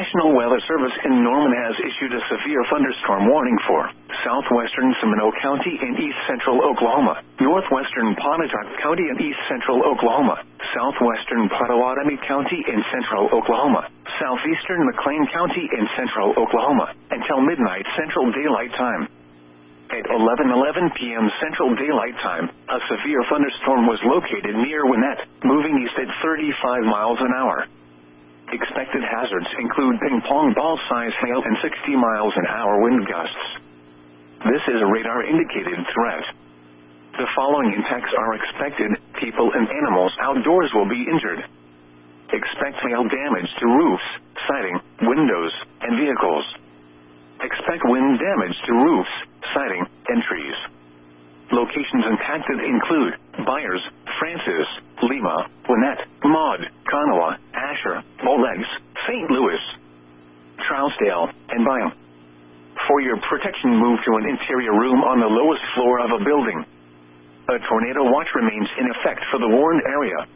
National Weather Service in Norman has issued a severe thunderstorm warning for southwestern Seminole County and east central Oklahoma, northwestern Pontotoc County and east central Oklahoma, southwestern Pottawatomie County and central Oklahoma, southeastern McClain County and central Oklahoma, until midnight Central Daylight Time. At 11:11 p.m. Central Daylight Time, a severe thunderstorm was located near Winnett, moving east at 35 miles an hour. Expected hazards include ping-pong ball-size hail and 60 miles an hour wind gusts. This is a radar-indicated threat. The following impacts are expected. People and animals outdoors will be injured. Expect hail damage to roofs, siding, windows, and vehicles. Expect wind damage to roofs, siding, and trees. Locations impacted include Byers, Francis, Lima, Winnett, Maud, Kanawha, Asher, Molegs, St. Louis, Trousdale, and Byam. For your protection, move to an interior room on the lowest floor of a building. A tornado watch remains in effect for the warned area.